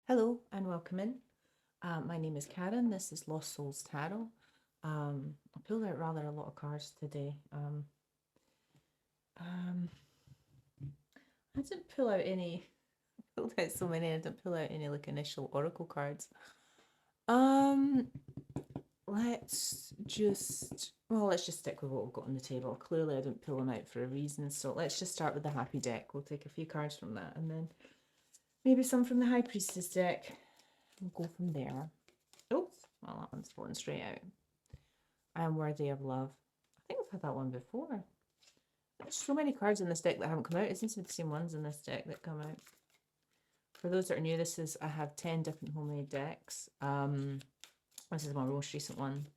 Hello and welcome in. My name is Karen. This is Lost Souls Tarot. I pulled out rather a lot of cards today. Um, I didn't pull out any. I pulled out so many. I didn't pull out any like initial oracle cards. Um, let's just stick with what we've got on the table. Clearly, I didn't pull them out for a reason. So let's just start with the Happy deck. We'll take a few cards from that, and then maybe some from the High Priestess deck. We'll go from there. Oh, well, that one's falling straight out. I am worthy of love. I think I've had that one before. There's so many cards in this deck that haven't come out. It seems to be the same ones in this deck that come out. For those that are new, I have 10 different homemade decks. This is my most recent one.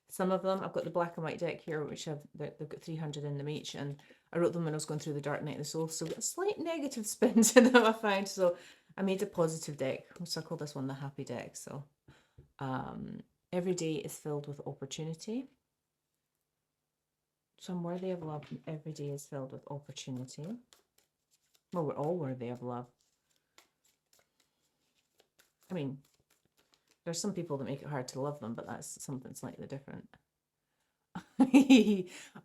Some of them, I've got the black and white deck here, which they've got 300 in them each, and I wrote them when I was going through the Dark Night of the Soul, so a slight negative spin to them I found, so I made a positive deck, so I call this one the Happy deck. So every day is filled with opportunity. So I'm worthy of love, and every day is filled with opportunity. Well, we're all worthy of love. I mean, there's some people that make it hard to love them, but that's something slightly different.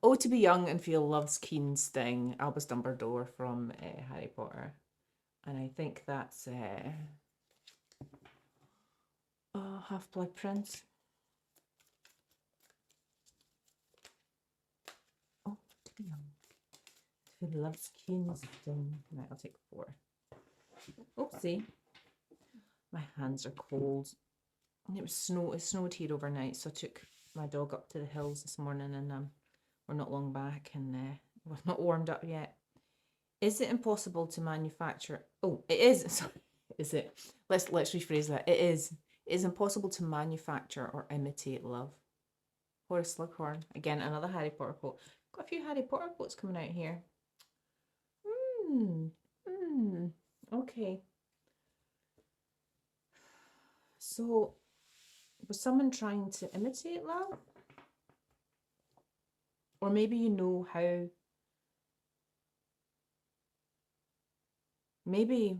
Oh, to be young and feel love's keen sting, Albus Dumbledore from Harry Potter. And I think that's Half-Blood Prince. Oh, to be young. Feel love's keen sting. Right, I'll take 4. Oopsie. My hands are cold. It snowed here overnight, so I took my dog up to the hills this morning, and we're not long back, and we're not warmed up yet. Is it impossible to manufacture? Oh, it is. Sorry, is it? Let's rephrase that. It is. It is impossible to manufacture or imitate love. Horace Slughorn. Again, another Harry Potter quote. Got a few Harry Potter quotes coming out here. Okay. So, was someone trying to imitate love? Or maybe you know how. Maybe.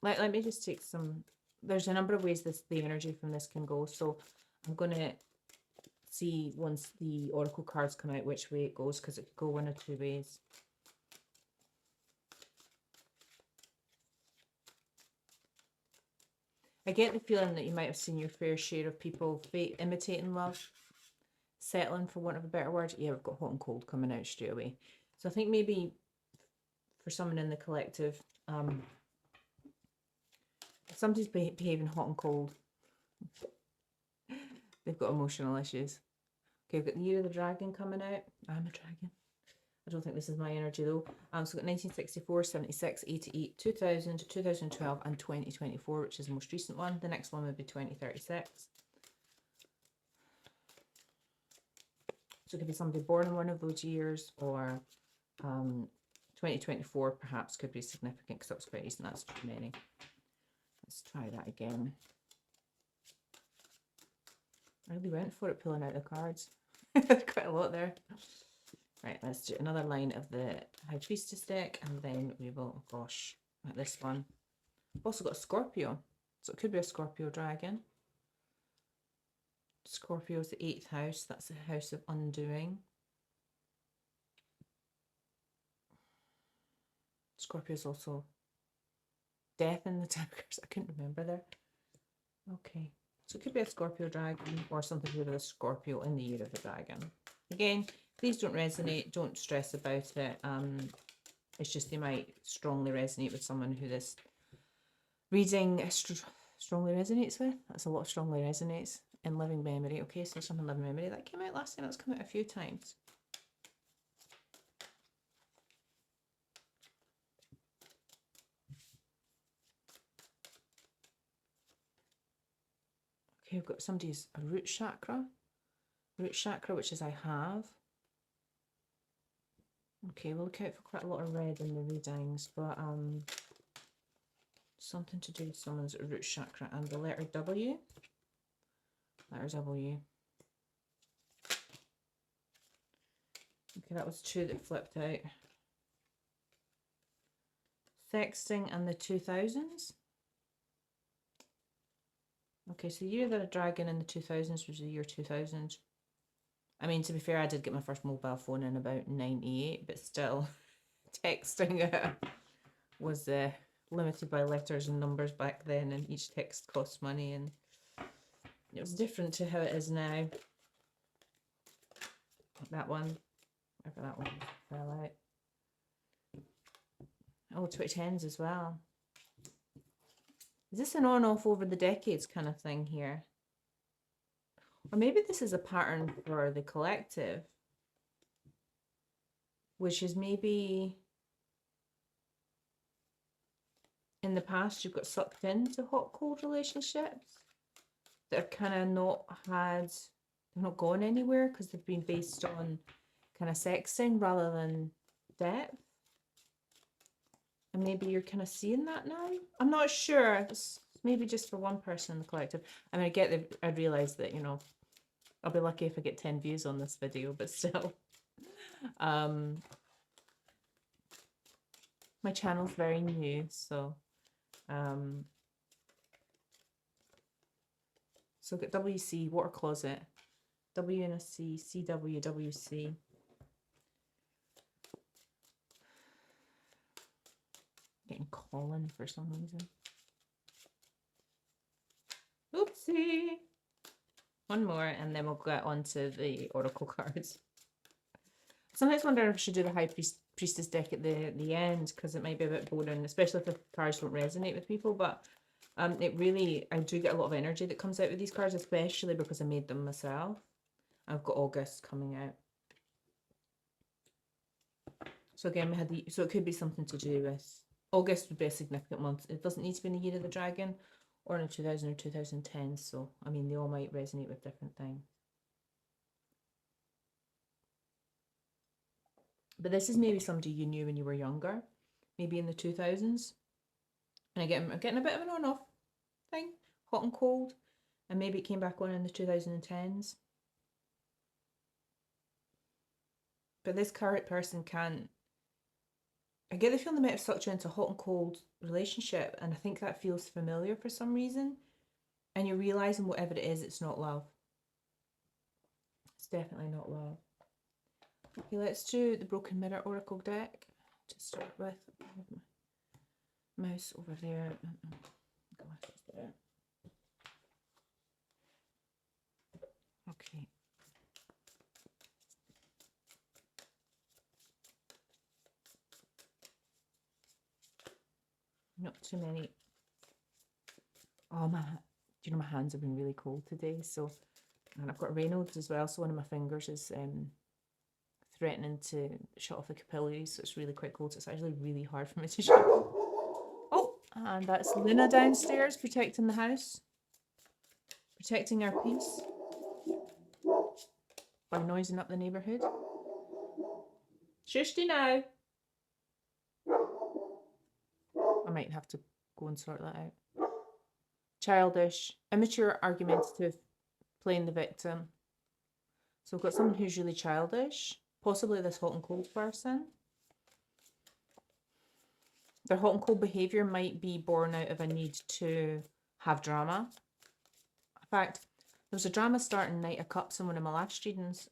Let me just take some. There's a number of ways the energy from this can go. So I'm going to see once the oracle cards come out which way it goes, because it could go one or two ways. I get the feeling that you might have seen your fair share of people imitating love, settling, for want of a better word. Yeah, we've got hot and cold coming out straight away. So I think maybe for someone in the collective, if somebody's behaving hot and cold, they've got emotional issues. Okay, we've got the Year of the Dragon coming out. I'm a dragon. I don't think this is my energy though. So we've got 1964, 76, 88, 2000, 2012, and 2024, which is the most recent one. The next one would be 2036. So it could be somebody born in one of those years, or 2024 perhaps could be significant because that was quite recent. That's too many. Let's try that again. I really went for it pulling out the cards. Quite a lot there. Right, let's do another line of the High Priestess deck, and then we will, oh gosh, like this one. I've also got a Scorpio, so it could be a Scorpio dragon. Scorpio is the 8th house, that's the house of undoing. Scorpio is also death in the Templars. I couldn't remember there. Okay, so it could be a Scorpio dragon or something to do with a Scorpio in the Year of the Dragon. Again, please don't resonate, don't stress about it. It's just they might strongly resonate with someone who this reading strongly resonates with. That's a lot of strongly resonates. In living memory. Okay, so something living memory that came out last time. That's come out a few times. Okay, we've got somebody's root chakra, which is I have. Okay, we'll look out for quite a lot of red in the readings, but something to do with someone's root chakra and the letter W. Letter W. Okay, that was 2 that flipped out. Sexting and the 2000s. Okay, so the year that a dragon in the 2000s was the year 2000. I mean, to be fair, I did get my first mobile phone in about 98, but still, texting was limited by letters and numbers back then, and each text cost money, and it was different to how it is now. That one, whatever that one fell out. Oh, 2010s as well. Is this an on-off over the decades kind of thing here? Or maybe this is a pattern for the collective, which is maybe in the past you've got sucked into hot cold relationships that have kind of not gone anywhere because they've been based on kind of sexting rather than depth. And maybe you're kind of seeing that now. I'm not sure. It's maybe just for one person in the collective. I mean, I realise that, you know, I'll be lucky if I get 10 views on this video, but still. My channel's very new, so so get WC, water closet, WNSC, CW, WC. Getting Colin for some reason. Oopsie. One more, and then we'll get on to the oracle cards. Sometimes I wonder if I should do the High Priestess deck at the end, because it might be a bit boring, especially if the cards don't resonate with people. But I do get a lot of energy that comes out with these cards, especially because I made them myself. I've got August coming out. So again, so it could be something to do with, August would be a significant month. It doesn't need to be in the year of the dragon or in a 2000 or 2010. So, I mean, they all might resonate with different things. But this is maybe somebody you knew when you were younger, maybe in the 2000s. And again, I'm getting a bit of an on-off thing, hot and cold. And maybe it came back on in the 2010s. But this current person can't. I get the feeling they might have sucked you into a hot and cold relationship, and I think that feels familiar for some reason. And you're realising whatever it is, it's not love. It's definitely not love. Okay, let's do the Broken Mirror Oracle deck to start with. Mouse over there. Glasses there. Okay. Not too many. Oh, do you know, my hands have been really cold today, so, and I've got Raynaud's as well, so one of my fingers is threatening to shut off the capillaries, so it's really quite cold, so it's actually really hard for me to shut. Oh, and that's Luna downstairs protecting the house, protecting our peace by noising up the neighbourhood. Shushy now. I might have to go and sort that out. Childish, immature, argumentative, playing the victim. So we've got someone who's really childish, possibly this hot and cold person. Their hot and cold behaviour might be born out of a need to have drama. In fact, there was a drama starting Knight of Cups in one of my last readings.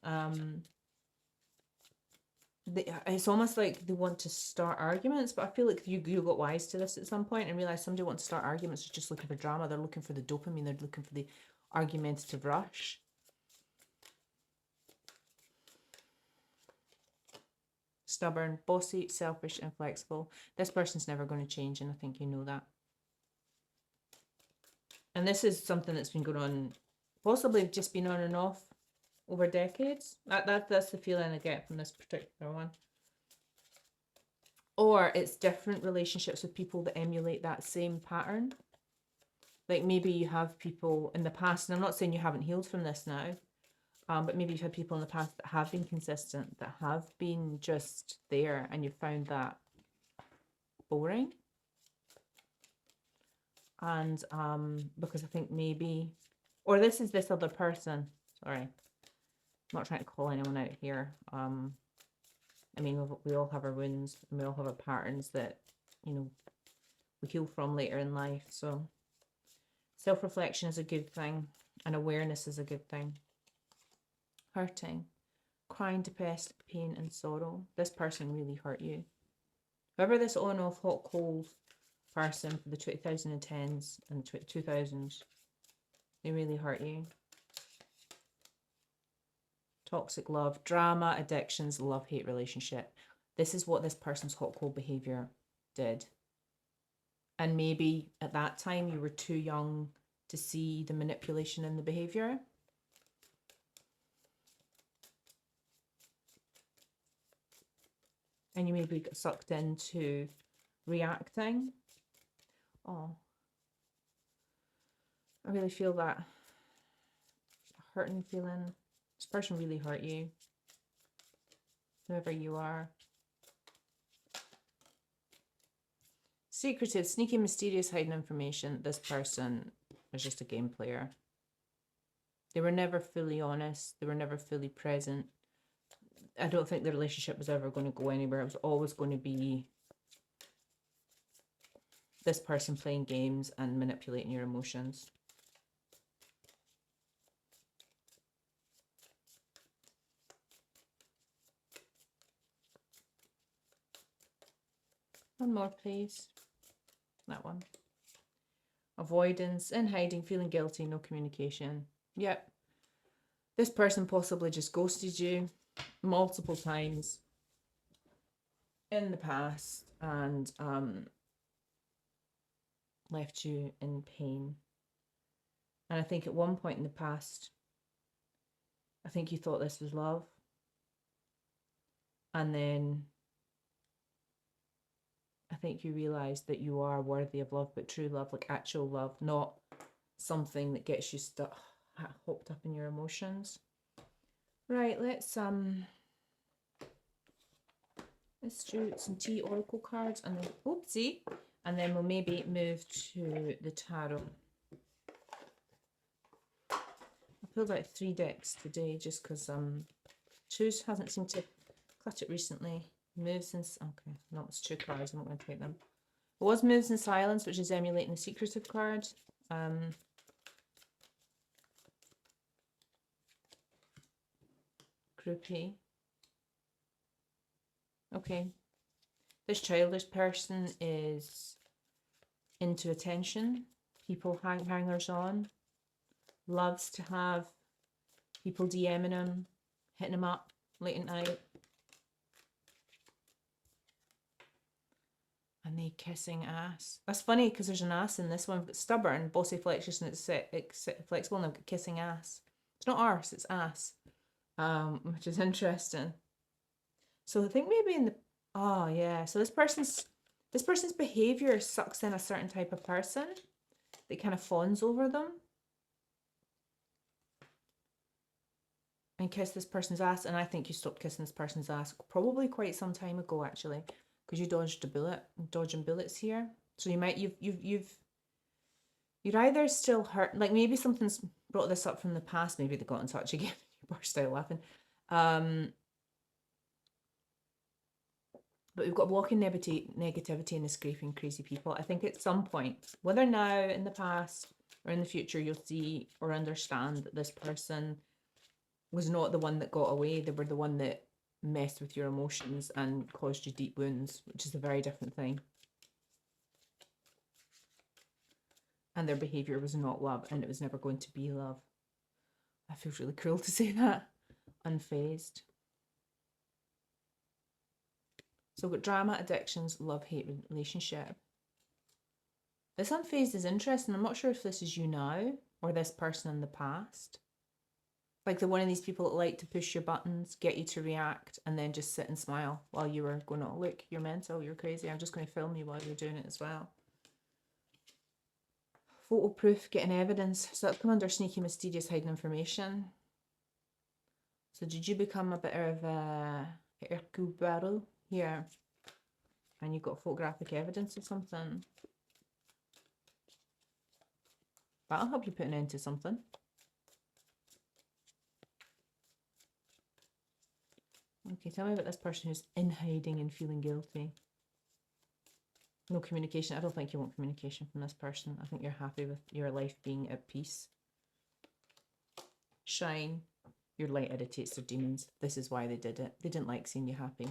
It's almost like they want to start arguments, but I feel like you got wise to this at some point and realised somebody wants to start arguments is just looking for drama. They're looking for the dopamine. They're looking for the argumentative rush. Stubborn, bossy, selfish, inflexible. This person's never going to change, and I think you know that. And this is something that's been going on, possibly just been on and off over decades. That's the feeling I get from this particular one. Or it's different relationships with people that emulate that same pattern. Like maybe you have people in the past, and I'm not saying you haven't healed from this now, but maybe you've had people in the past that have been consistent, that have been just there, and you found that boring. And because I think maybe, or this is this other person, sorry, I'm not trying to call anyone out here. I mean, we all have our wounds, and we all have our patterns that, you know, we heal from later in life. So Self-reflection is a good thing, and awareness is a good thing. Hurting, crying, depressed, pain and sorrow. This person really hurt you. Whoever this on-off, hot-cold person for the 2010s and the 2000s, they really hurt you. Toxic love, drama, addictions, love-hate relationship. This is what this person's hot-cold behaviour did. And maybe at that time you were too young to see the manipulation in the behaviour. And you maybe got sucked into reacting. Oh, I really feel that hurting feeling. This person really hurt you, whoever you are. Secretive, sneaky, mysterious, hiding information. This person is just a game player. They were never fully honest. They were never fully present. I don't think the relationship was ever going to go anywhere. It was always going to be this person playing games and manipulating your emotions. One more, please. That one. Avoidance, in hiding, feeling guilty, no communication. Yep. This person possibly just ghosted you multiple times in the past and left you in pain. And I think at one point in the past, I think you thought this was love. And then I think you realised that you are worthy of love, but true love, like actual love, not something that gets you stuck, hopped up in your emotions. Right, let's do some tea oracle cards and then, oopsie, and then we'll maybe move to the tarot. I pulled out 3 decks today just because Choose hasn't seemed to clutch it recently. Moves in, okay, no, it's 2 cards, I'm not going to take them. It was Moves in Silence, which is emulating the secretive card. Groupie. Okay. This childish person is into attention, people hangers on, loves to have people DMing him, hitting him up late at night. And they kissing ass. That's funny because there's an ass in this one. But stubborn, bossy, flexus, and it's flexible, and they've got kissing ass. It's not arse, it's ass. Which is interesting. So I think maybe in the yeah. So this person's behaviour sucks in a certain type of person that kind of fawns over them. And kiss this person's ass, and I think you stopped kissing this person's ass probably quite some time ago, actually. Because you dodged a bullet, dodging bullets here. So you might, you're either still hurt, like maybe something's brought this up from the past, maybe they got in touch again, you burst out laughing. But we've got blocking negativity and escaping crazy people. I think at some point, whether now, in the past, or in the future, you'll see or understand that this person was not the one that got away, they were the one that messed with your emotions and caused you deep wounds, which is a very different thing. And their behaviour was not love, and it was never going to be love. That feels really cruel to say that. Unfazed. So we've got drama, addictions, love-hate relationship. This unfazed is interesting. I'm not sure if this is you now or this person in the past. Like the one of these people that like to push your buttons, get you to react, and then just sit and smile while you were going, oh, look, you're mental, you're crazy, I'm just going to film you while you're doing it as well. Photo proof, getting evidence. So that'll come under sneaky, mysterious, hiding information. So did you become a bit of a Hercule Poirot here? And you've got photographic evidence of something. That'll help you put an end to something. Okay, tell me about this person who's in hiding and feeling guilty. No communication. I don't think you want communication from this person. I think you're happy with your life being at peace. Shine. Your light irritates their demons. This is why they did it. They didn't like seeing you happy.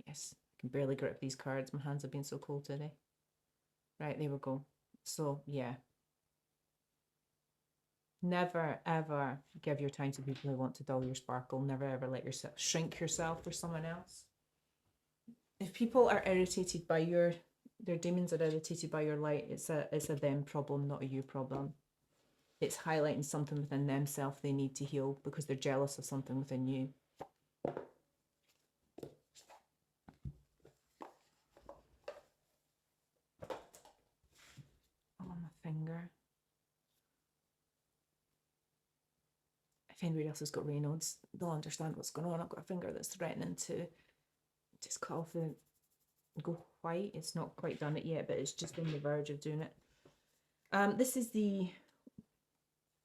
Yes, I can barely grip these cards. My hands have been so cold today. Right, there we go. So, yeah. Never, ever give your time to people who want to dull your sparkle. Never, ever let yourself shrink yourself for someone else. If people are irritated by their demons are irritated by your light, it's a them problem, not a you problem. It's highlighting something within themselves they need to heal because they're jealous of something within you. Oh, my finger. If anybody else has got Raynaud's, they'll understand what's going on. I've got a finger that's threatening to just cut off and go white. It's not quite done it yet, but it's just on the verge of doing it. This is the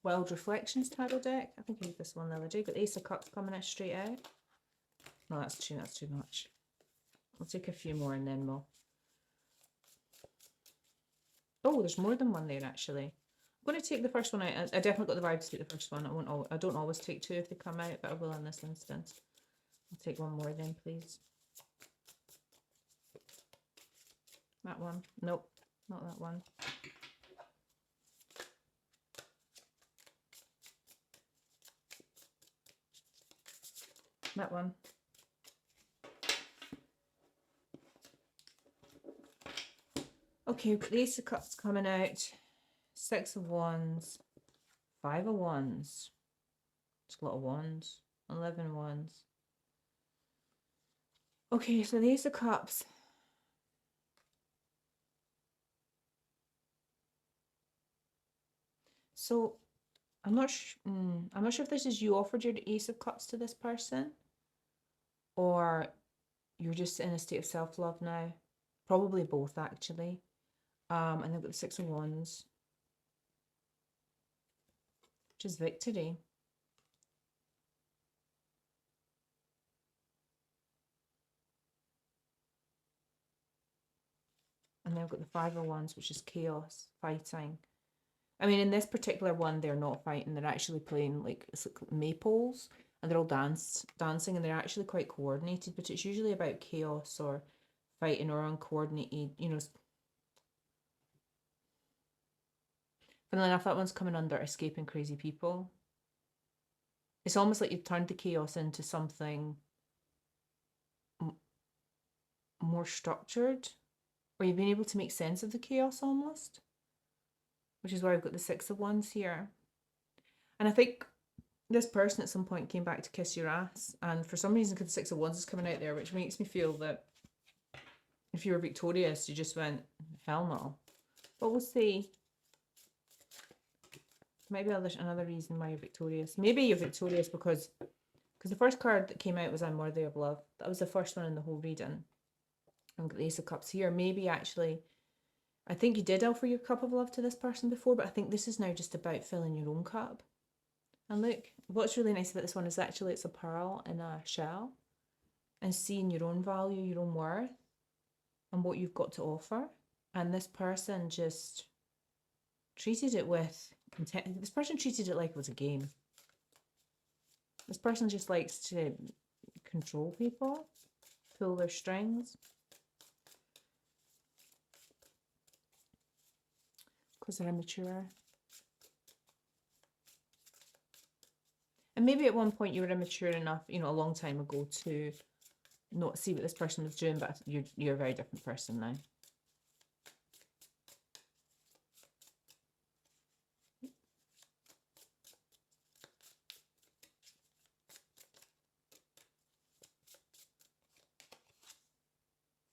Wild Reflections Tarot deck. I think I used this one the other day. Got the Ace of Cups coming out straight out. No, that's too much. I'll take a few more and then we'll... Oh, there's more than one there actually. I'm going to take the first one out. I definitely got the vibe to take the first one. I don't always take two if they come out, but I will in this instance. I'll take one more then, please. That one. Nope, not that one. That one. Okay, the Ace of Cups coming out. 6 of Wands. 5 of Wands. It's a lot of wands. 11 wands. Okay, so the Ace of Cups. So I'm not sure if this is you offered your Ace of Cups to this person, or you're just in a state of self-love now. Probably both, actually. And they've got the 6 of Wands, which is victory. And they've got the 5 of Wands, which is chaos, fighting. I mean, in this particular one, they're not fighting. They're actually playing like, it's like maypoles, and they're all dancing, and they're actually quite coordinated. But it's usually about chaos or fighting or uncoordinated. You know. Funnily enough, that one's coming under escaping crazy people. It's almost like you've turned the chaos into something more structured, or you've been able to make sense of the chaos almost. Which is why I've got the 6 of Wands here. And I think this person at some point came back to kiss your ass. And for some reason, because the 6 of Wands is coming out there, which makes me feel that if you were victorious, you just went, hell no. But we'll see. Maybe another reason why you're victorious. Maybe you're victorious because the first card that came out was I'm Worthy of Love. That was the first one in the whole reading. I've got the Ace of Cups here. Maybe actually... I think you did offer your cup of love to this person before, but I think this is now just about filling your own cup. And look, what's really nice about this one is actually it's a pearl in a shell, and seeing your own value, your own worth, and what you've got to offer. And this person just treated it with contempt. This person treated it like it was a game. This person just likes to control people, pull their strings. Because they're immature. And maybe at one point you were immature enough, you know, a long time ago to not see what this person was doing, but you're a very different person now.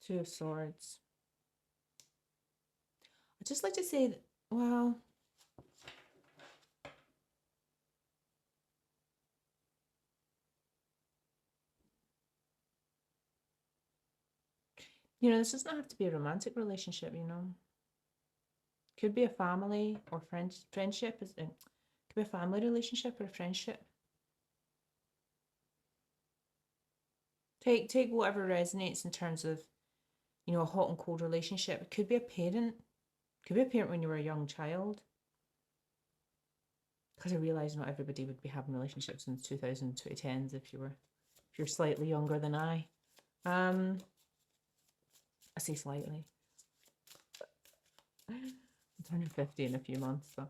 Two of Swords. I'd just like to say that, well, you know, this doesn't have to be a romantic relationship, you know. Could be a family or friendship. Could be a family relationship or a friendship. Take whatever resonates in terms of, you know, a hot and cold relationship. It could be a parent. It could be a parent when you were a young child. Because I realise not everybody would be having relationships in the 2010s if you're slightly younger than I. I say slightly. I'm turning 50 in a few months, so.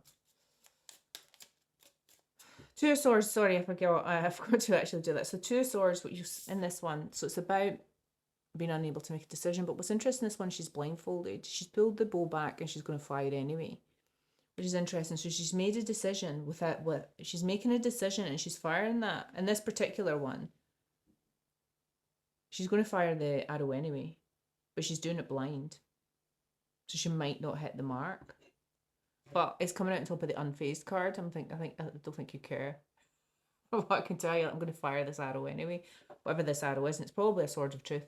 Two of Swords, sorry, I forgot to actually do that. So Two of Swords, what you in this one, so it's about being unable to make a decision. But what's interesting in this one, she's blindfolded. She's pulled the bow back and she's going to fire anyway, which is interesting. So she's made a decision she's making a decision and she's firing that. In this particular one, she's going to fire the arrow anyway, but she's doing it blind. So she might not hit the mark. But it's coming out on top of the unfazed card. I don't think you care. What I can tell you, I'm going to fire this arrow anyway. Whatever this arrow is, and it's probably a sword of truth.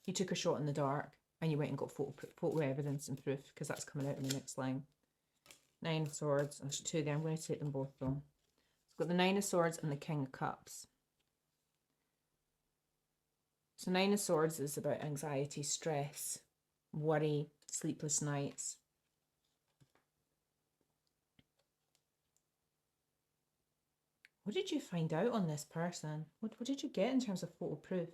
You took a shot in the dark and you went and got photo evidence and proof, because that's coming out in the next line. Nine of Swords. There's two there. I'm going to take them both though. It's got the Nine of Swords and the King of Cups. So Nine of Swords is about anxiety, stress, worry, sleepless nights. What did you find out on this person? What did you get in terms of photo proof?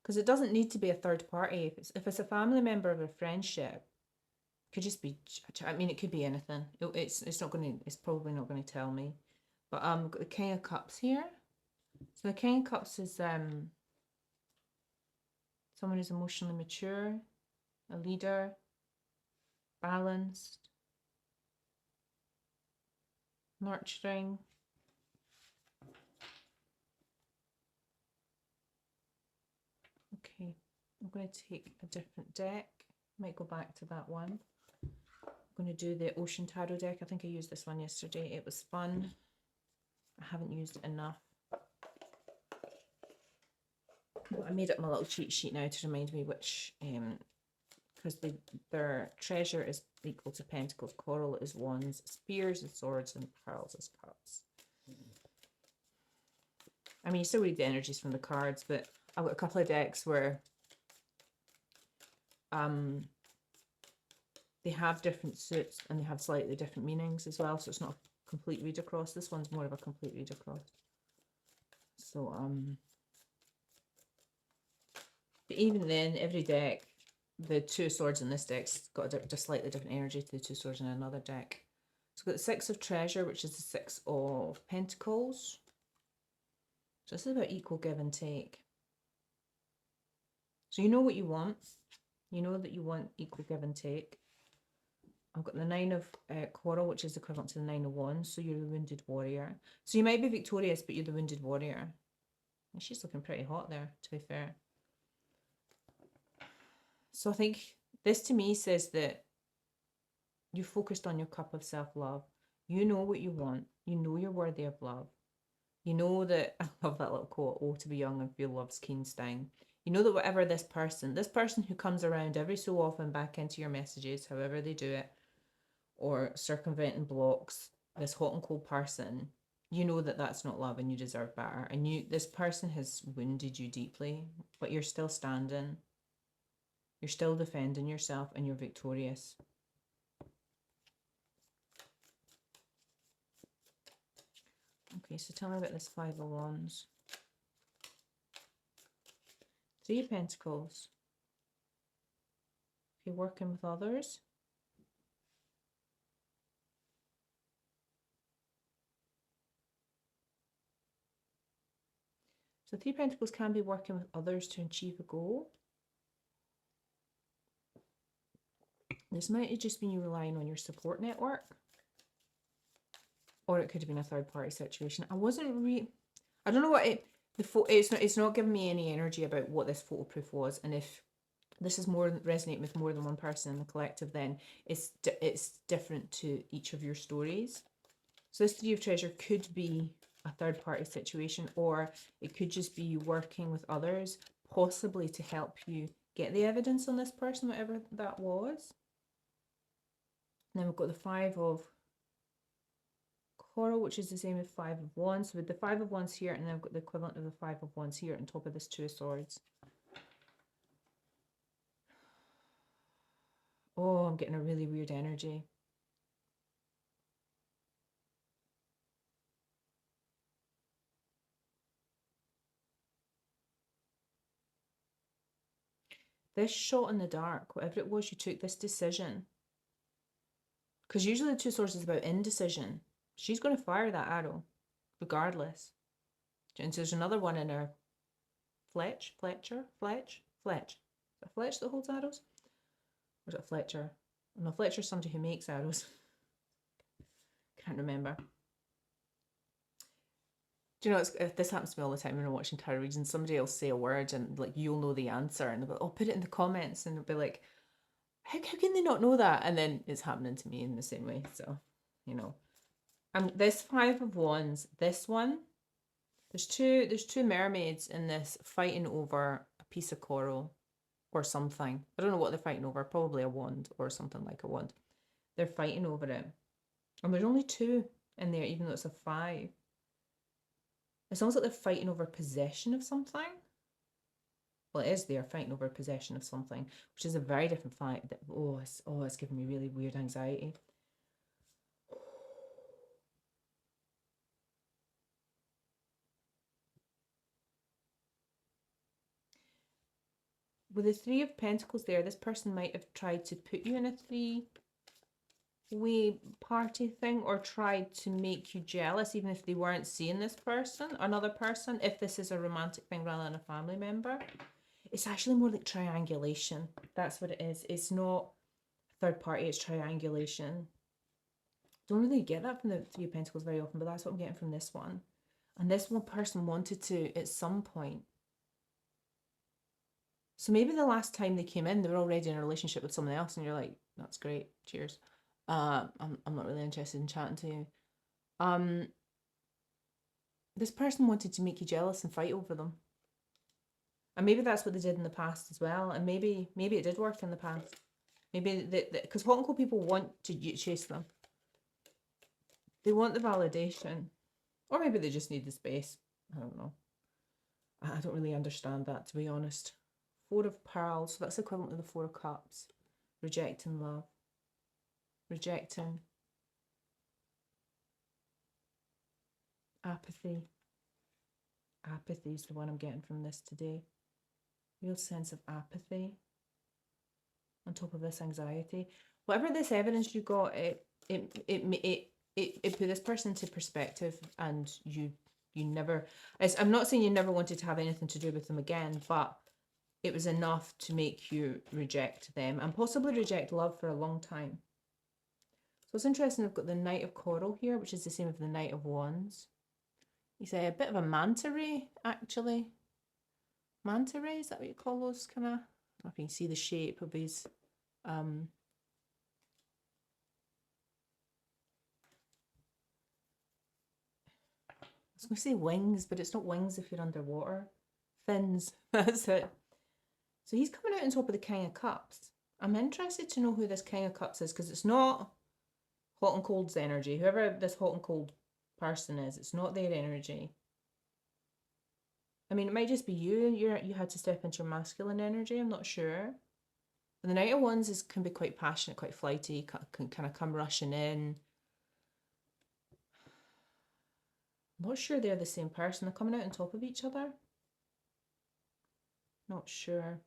Because it doesn't need to be a third party. If it's a family member of a friendship, it could just be. I mean, it could be anything. It's not going to. It's probably not going to tell me. But we've got the King of Cups here. So the King of Cups is someone who's emotionally mature, a leader, balanced, nurturing. Okay, I'm going to take a different deck. Might go back to that one. I'm going to do the Ocean Tarot deck. I think I used this one yesterday. It was fun. I haven't used it enough. I made up my little cheat sheet now to remind me which, because their treasure is equal to Pentacles, Coral is Wands, Spears is Swords, and Pearls is Cups. I mean, you still read the energies from the cards, but I've got a couple of decks where they have different suits and they have slightly different meanings as well, so it's not a complete read across. This one's more of a complete read across. So, but even then, every deck, the Two of Swords in this deck's got a slightly different energy to the Two of Swords in another deck. So we've got the Six of Treasure, which is the Six of Pentacles. So this is about equal give and take. So you know what you want. You know that you want equal give and take. I've got the Nine of Coral, which is equivalent to the Nine of Wands. So you're the wounded warrior. So you might be victorious, but you're the wounded warrior. And she's looking pretty hot there, to be fair. So I think this to me says that you're focused on your cup of self-love. You know what you want. You know you're worthy of love. You know that, I love that little quote, oh, to be young and feel love's keen sting. You know that whatever this person who comes around every so often back into your messages, however they do it, or circumventing blocks, this hot and cold person, you know that that's not love and you deserve better. And this person has wounded you deeply, but you're still standing. You're still defending yourself and you're victorious. Okay, so tell me about this Five of Wands. Three of Pentacles. If you're working with others. So Three of Pentacles can be working with others to achieve a goal. This might have just been you relying on your support network. Or it could have been a third-party situation. I don't know what it's not giving me any energy about what this photo proof was, and if this is resonating with more than one person in the collective, then it's different to each of your stories. So this Three of Treasure could be a third-party situation, or it could just be you working with others, possibly to help you get the evidence on this person, whatever that was. And then we've got the Five of Coral, which is the same as Five of Wands. So with the Five of Wands here, and then I've got the equivalent of the Five of Wands here on top of this Two of Swords. Oh, I'm getting a really weird energy. This shot in the dark, whatever it was, you took this decision. Because usually the Two of Swords is about indecision. She's going to fire that arrow, regardless. And so there's another one in her Fletch. Is it a Fletch that holds arrows? Or is it a Fletcher? No, Fletcher's somebody who makes arrows. Can't remember. Do you know, this happens to me all the time when I'm watching tarot readings, and somebody else say a word and like you'll know the answer, and they'll be like, oh, put it in the comments, and they'll be like, how can they not know that? And then it's happening to me in the same way. So, you know. This Five of Wands, this one, there's two mermaids in this fighting over a piece of coral or something. I don't know what they're fighting over, probably a wand or something like a wand. They're fighting over it. And there's only two in there, even though it's a five. It's almost like they're fighting over possession of something. Well, it is they're fighting over possession of something, which is a very different fight. It's giving me really weird anxiety. With the Three of Pentacles there, this person might have tried to put you in a three-way party thing, or tried to make you jealous, even if they weren't seeing this person, another person, if this is a romantic thing rather than a family member. It's actually more like triangulation. That's what it is. It's not third party, it's triangulation. Don't really get that from the Three of Pentacles very often, but that's what I'm getting from this one. And this one person wanted to, at some point. So maybe the last time they came in, they were already in a relationship with someone else, and you're like, that's great, cheers. I'm not really interested in chatting to you. This person wanted to make you jealous and fight over them. And maybe that's what they did in the past as well. And maybe it did work in the past. Maybe because hot and cold people want to chase them. They want the validation. Or maybe they just need the space. I don't know. I don't really understand that, to be honest. Four of Pearls, so that's equivalent to the Four of Cups. Rejecting love. Rejecting. Apathy. Apathy is the one I'm getting from this today. Real sense of apathy. On top of this anxiety. Whatever this evidence you got, it put this person into perspective, and you never, I'm not saying you never wanted to have anything to do with them again, but it was enough to make you reject them and possibly reject love for a long time. So it's interesting, I've got the Knight of Coral here, which is the same as the Knight of Wands. He's a bit of a manta ray, actually. Manta ray, is that what you call those kind of? I don't know if you can see the shape of his I was going to say wings, but it's not wings if you're underwater. Fins, that's it. So he's coming out on top of the King of Cups. I'm interested to know who this King of Cups is, because it's not hot and cold's energy. Whoever this hot and cold person is, it's not their energy. I mean, it might just be you. You had to step into your masculine energy. I'm not sure. But the Knight of Wands can be quite passionate, quite flighty, can kind of come rushing in. I'm not sure they're the same person. They're coming out on top of each other. Not sure.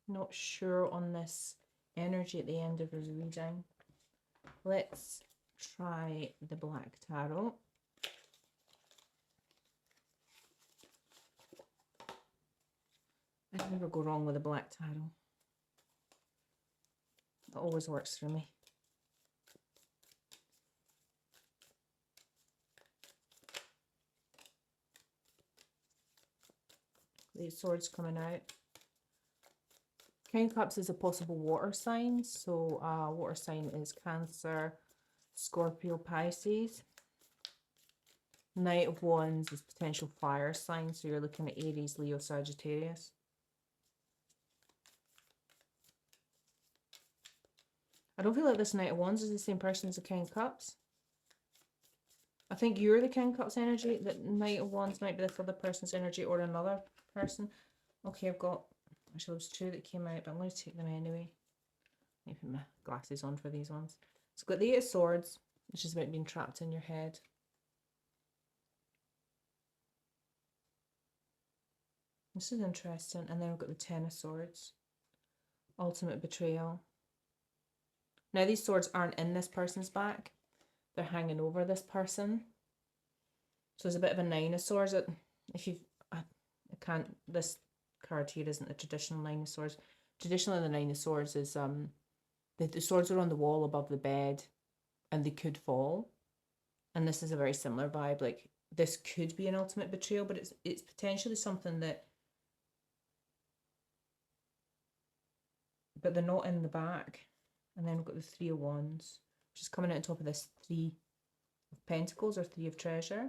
Not sure on this energy at the end of his reading. Let's try the Black Tarot. I never go wrong with a Black Tarot. It always works for me. These swords coming out. King of Cups is a possible water sign. So water sign is Cancer, Scorpio, Pisces. Knight of Wands is potential fire sign. So you're looking at Aries, Leo, Sagittarius. I don't feel like this Knight of Wands is the same person as the King of Cups. I think you're the King of Cups energy. The Knight of Wands might be this other person's energy or another person. Okay, I've got, actually there was two that came out, but I'm going to take them anyway. Let me put my glasses on for these ones. So I've got the Eight of Swords, which is about being trapped in your head. This is interesting. And then we've got the Ten of Swords. Ultimate betrayal. Now these swords aren't in this person's back. They're hanging over this person. So there's a bit of a Nine of Swords. If you've, I can't, this card here isn't a traditional Nine of Swords. Traditionally the Nine of Swords is, the swords are on the wall above the bed and they could fall. And this is a very similar vibe. Like, this could be an ultimate betrayal, but it's potentially something that, but they're not in the back. And then we've got the Three of Wands, which is coming out on top of this Three of Pentacles or Three of Treasure.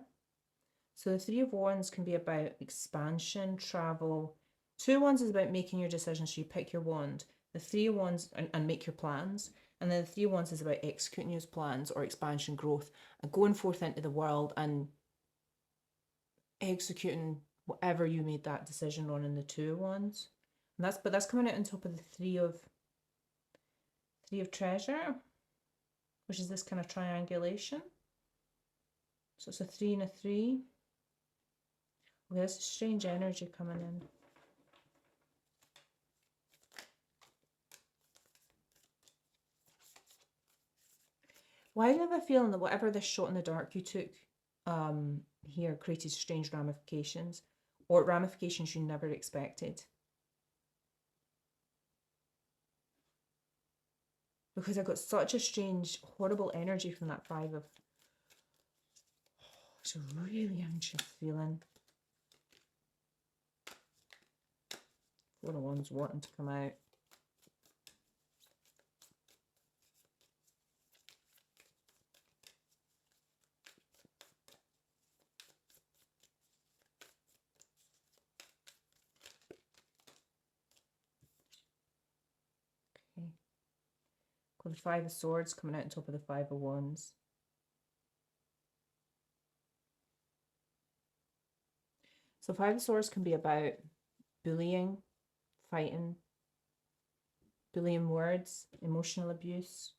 So the Three of Wands can be about expansion, travel. Two of Wands is about making your decisions, so you pick your wand. The Three of Wands, and make your plans. And then the Three of Wands is about executing those plans or expansion, growth, and going forth into the world and executing whatever you made that decision on in the Two of Wands. And that's coming out on top of the Three of Treasure, which is this kind of triangulation. So it's a 3 and a 3. Okay, there's strange energy coming in. Why do I have a feeling that whatever this shot in the dark you took here created strange ramifications, or ramifications you never expected? Because I got such a strange, horrible energy from that Five of... It's a really anxious feeling. Four of Wands wanting to come out. Okay. Got the Five of Swords coming out on top of the Five of Wands. So Five of Swords can be about bullying, fighting, bullying words, emotional abuse.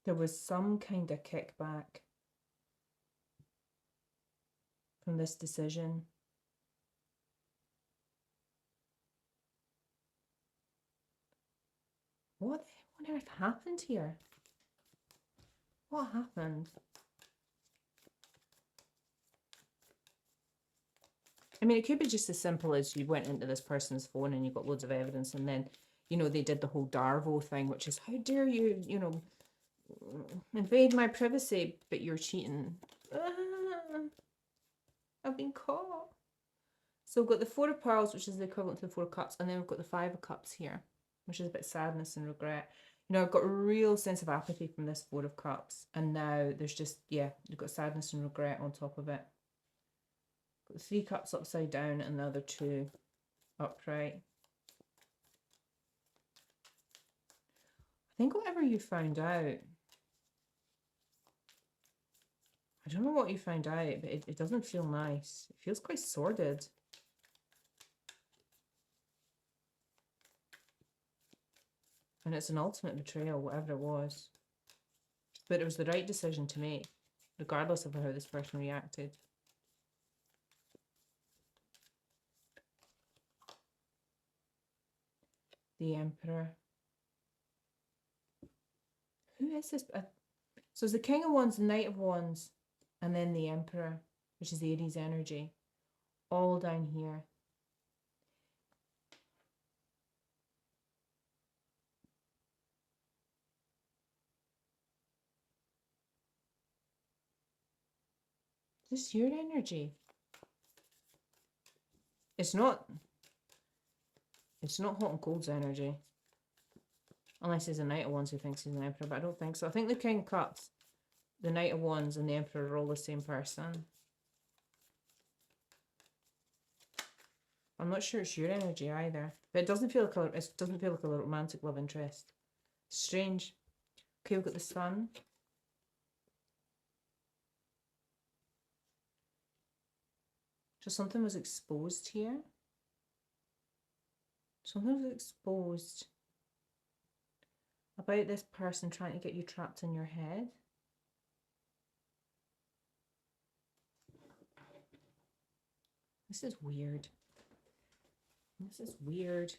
There was some kind of kickback from this decision. What on earth happened here? What happened? I mean, it could be just as simple as you went into this person's phone and you got loads of evidence, and then, you know, they did the whole Darvo thing, which is, how dare you, you know, invade my privacy, but you're cheating. I've been caught. So we've got the Four of Pearls, which is the equivalent to the Four of Cups, and then we've got the Five of Cups here, which is a bit sadness and regret. You know, I've got a real sense of apathy from this Four of Cups, and now there's just, yeah, you've got sadness and regret on top of it. Got the Three Cups upside down and the other two upright. I think whatever you found out, I don't know what you found out, but it doesn't feel nice. It feels quite sordid. And it's an ultimate betrayal, whatever it was. But it was the right decision to make, regardless of how this person reacted. The Emperor. Who is this? So it's the King of Wands, the Knight of Wands, and then the Emperor, which is Aries energy, all down here. Is this your energy? It's not Hot and Cold's energy. Unless he's a Knight of Wands who thinks he's an Emperor, but I don't think so. I think the King of Cups, the Knight of Wands, and the Emperor are all the same person. I'm not sure it's your energy either. But it doesn't feel like a romantic love interest. Strange. Okay, we've got the sun. So something was exposed here. Something was exposed about this person trying to get you trapped in your head. This is weird. This is weird.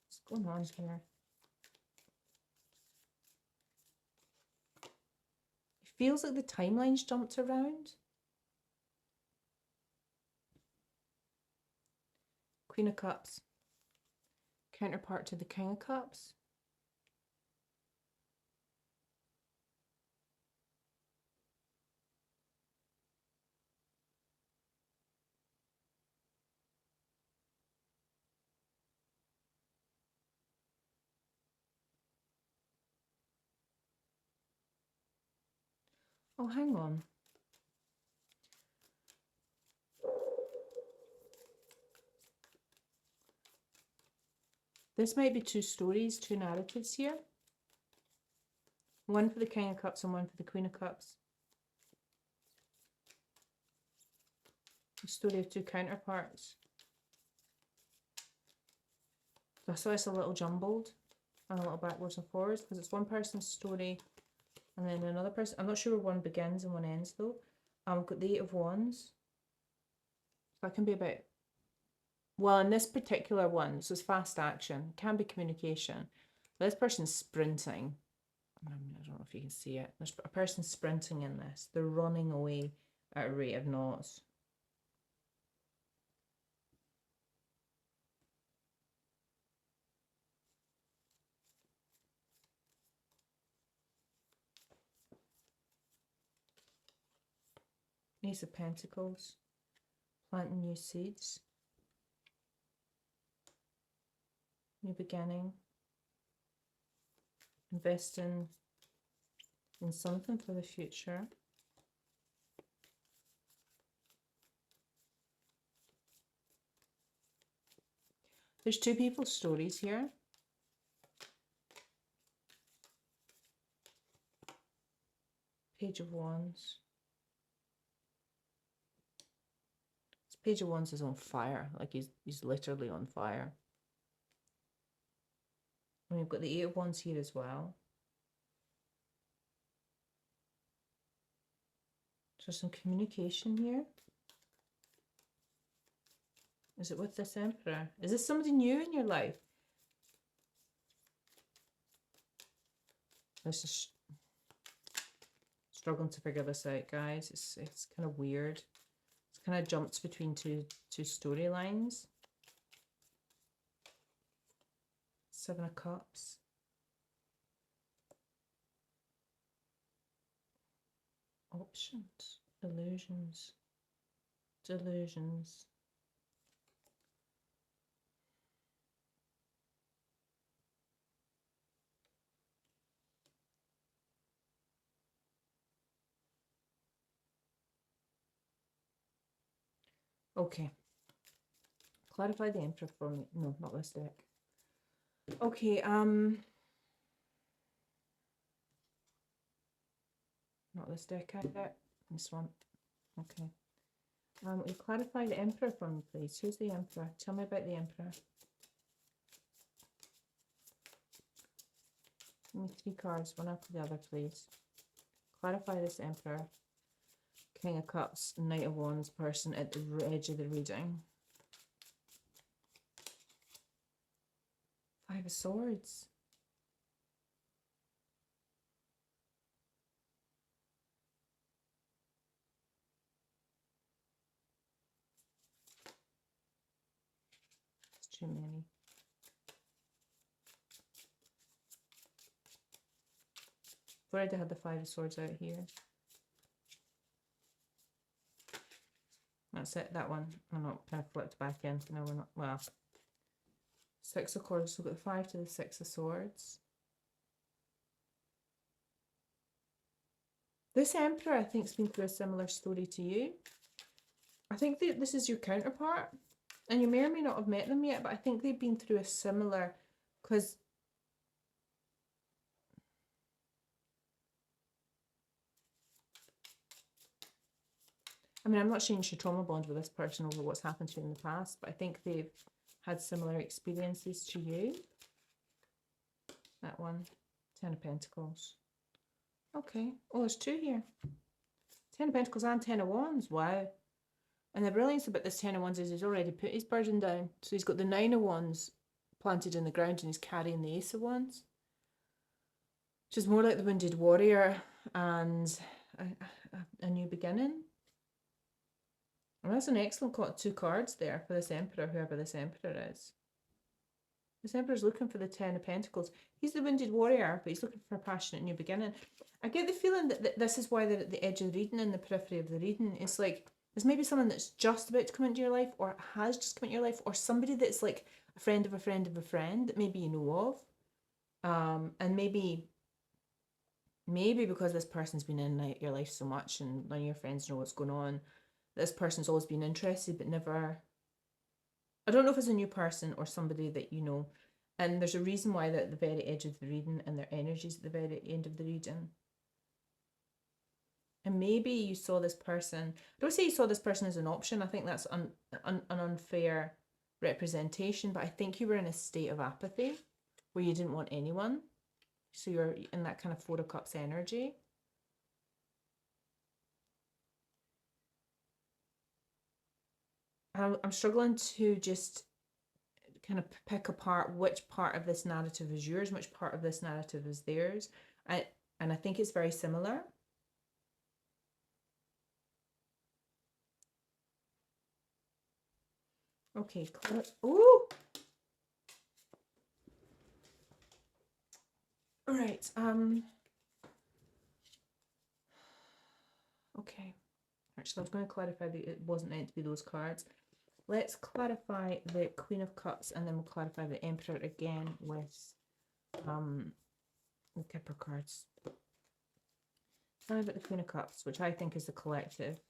What's going on here? It feels like the timeline's jumped around. Queen of Cups. Counterpart to the King of Cups. Oh, hang on. This might be two stories, two narratives here. One for the King of Cups and one for the Queen of Cups. A story of two counterparts. That's why it's a little jumbled and a little backwards and forwards, because it's one person's story and then another person. I'm not sure where one begins and one ends though. We've got the Eight of Wands. So that can be about, well, in this particular one, so it's fast action, can be communication. But this person's sprinting. I don't know if you can see it. There's a person sprinting in this. They're running away at a rate of knots. Ace of Pentacles. Planting new seeds. New beginning. Investing in something for the future. There's two people's stories here. Page of Wands. This Page of Wands is on fire. Like he's literally on fire. And we've got the Eight of Wands here as well. So some communication here. Is it with this Emperor? Is this somebody new in your life? This is struggling to figure this out, guys. It's kind of weird. It's kind of jumped between two storylines. Seven of Cups. Options. Illusions. Delusions. Okay. Clarify the Emperor for me. No, not this deck. Okay, not this deck either. This one. Okay. Will you clarify the Emperor for me, please? Who's the Emperor? Tell me about the Emperor. Give me 3 cards, one after the other, please. Clarify this Emperor. King of Cups, Knight of Wands person at the edge of the reading. 5 of Swords. It's too many. I've already had the 5 of Swords out here. That's it, that one. I'm not kind of flipped back in. No, we're not. Well, 6 of Swords. So we've got the 5 to the 6 of Swords. This Emperor, I think, has been through a similar story to you. I think that this is your counterpart, and you may or may not have met them yet, but I think they've been through a similar, because I mean, I'm not saying you should trauma bond with this person over what's happened to you in the past, but I think they've had similar experiences to you. That one, 10 of Pentacles. Okay. Oh, there's two here. 10 of Pentacles and 10 of Wands. Wow. And the brilliance about this 10 of Wands is he's already put his burden down. So he's got the 9 of Wands planted in the ground and he's carrying the Ace of Wands. Which is more like the Wounded Warrior and a new beginning. And that's an excellent two cards there for this Emperor, whoever this Emperor is. This Emperor's looking for the 10 of Pentacles. He's the Wounded Warrior, but he's looking for a passionate new beginning. I get the feeling that this is why they're at the edge of the reading, in the periphery of the reading. It's like, there's maybe someone that's just about to come into your life, or has just come into your life, or somebody that's like a friend of a friend of a friend that maybe you know of. And maybe because this person's been in your life so much and none of your friends know what's going on, this person's always been interested but never... I don't know if it's a new person or somebody that you know. And there's a reason why they're at the very edge of the reading and their energy's at the very end of the reading. And maybe you saw this person... I don't say you saw this person as an option. I think that's an unfair representation. But I think you were in a state of apathy where you didn't want anyone. So you're in that kind of Four of Cups energy. I'm struggling to just kind of pick apart which part of this narrative is yours, which part of this narrative is theirs. And I think it's very similar. Okay, ooh! All right, okay. Actually, I was going to clarify that it wasn't meant to be those cards. Let's clarify the Queen of Cups, and then we'll clarify the Emperor again with the Kipper cards. Tell me about the Queen of Cups, which I think is the collective.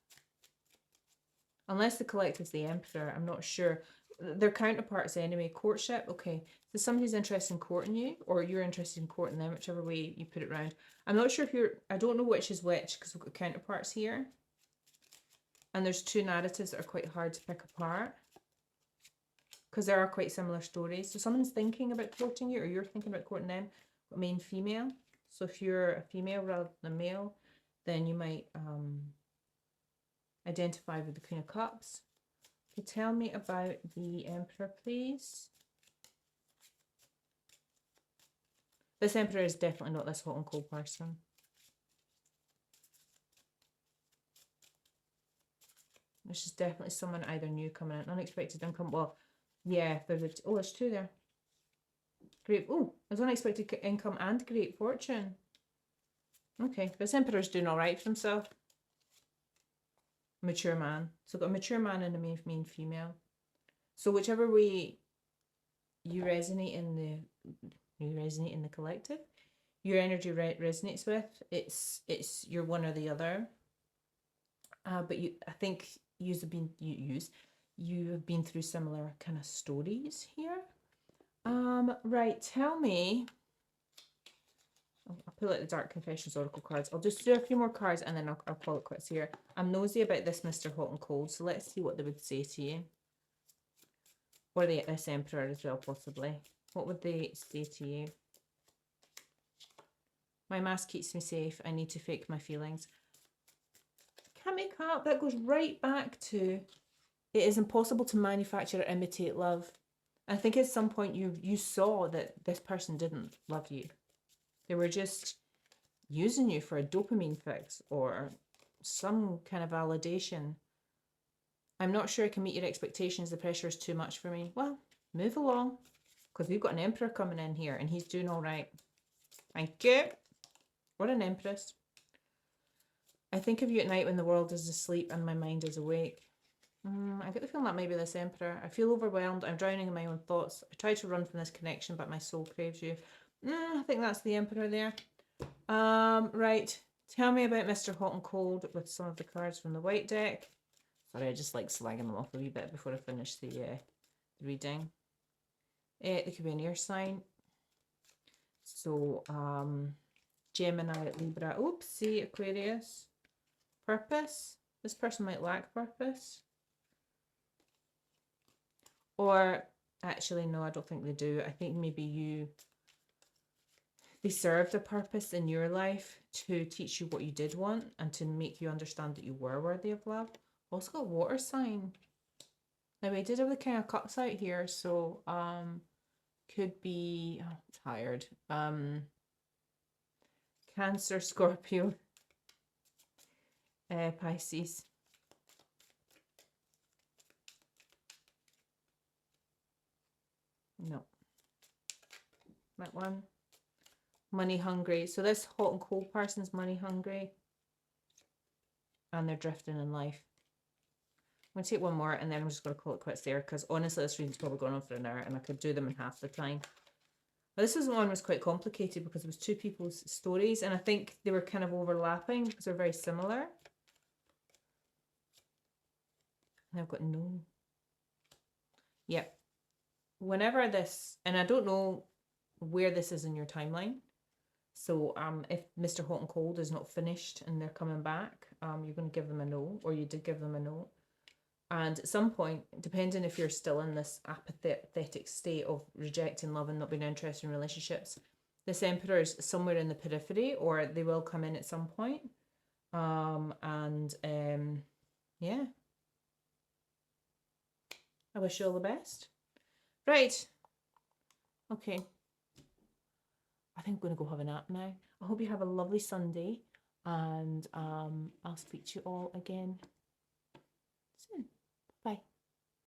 Unless the collective's the Emperor, I'm not sure. They're counterparts anyway. Courtship, okay. So somebody's interested in courting you, or you're interested in courting them, whichever way you put it round. I'm not sure if you're... I don't know which is which, because we've got counterparts here. And there's two narratives that are quite hard to pick apart, because there are quite similar stories. So someone's thinking about courting you, or you're thinking about courting them, male, female. So if you're a female rather than a male, then you might identify with the Queen of Cups. Okay, tell me about the Emperor, please. This Emperor is definitely not this hot and cold person. This is definitely someone either new coming in, unexpected income. Well, yeah, there's two there. Great. Oh, there's unexpected income and great fortune. Okay, this Emperor's doing all right for himself. Mature man. So got a mature man and a main female. So whichever way you resonate in the collective, your energy resonates with, it's you're one or the other. But I think you have been through similar kind of stories here. Right, tell me. I'll pull out the Dark Confessions Oracle cards. I'll just do a few more cards and then I'll call it quits here. I'm nosy about this Mr. Hot and Cold, so let's see what they would say to you. Or this Emperor as well, possibly. What would they say to you? My mask keeps me safe. I need to fake my feelings. Can't make up. That goes right back to it is impossible to manufacture or imitate love. I think at some point you saw that this person didn't love you. They were just using you for a dopamine fix or some kind of validation. I'm not sure I can meet your expectations. The pressure is too much for me. Well, move along, because we've got an Emperor coming in here and he's doing all right. Thank you. What an Empress. I think of you at night when the world is asleep and my mind is awake. I get the feeling that might be this Emperor. I feel overwhelmed. I'm drowning in my own thoughts. I try to run from this connection, but my soul craves you. I think that's the Emperor there. Right. Tell me about Mr. Hot and Cold with some of the cards from the white deck. Sorry, I just like slagging them off a wee bit before I finish the reading. They could be an air sign. So, Gemini, Libra, oopsie, Aquarius. Purpose. This person might lack purpose. Or, actually, no, I don't think they do. I think maybe they served a purpose in your life to teach you what you did want and to make you understand that you were worthy of love. Also got water sign. Now we did have the King of Cups out here, so could be tired. Cancer, Scorpio, Pisces. No. That one. Money hungry. So this hot and cold person's money hungry. And they're drifting in life. I'm going to take one more and then I'm just going to call it quits there, because honestly this reading's probably going on for an hour and I could do them in half the time. But this one was quite complicated because it was two people's stories and I think they were kind of overlapping because they're very similar. And I've got no. Yep. Whenever this, and I don't know where this is in your timeline. So if Mr. Hot and Cold is not finished and they're coming back, you're going to give them a no, or you did give them a no. And at some point, depending if you're still in this apathetic state of rejecting love and not being interested in relationships, this Emperor is somewhere in the periphery, or they will come in at some point. Yeah. I wish you all the best. Right. Okay. I think I'm going to go have a nap now. I hope you have a lovely Sunday, and I'll speak to you all again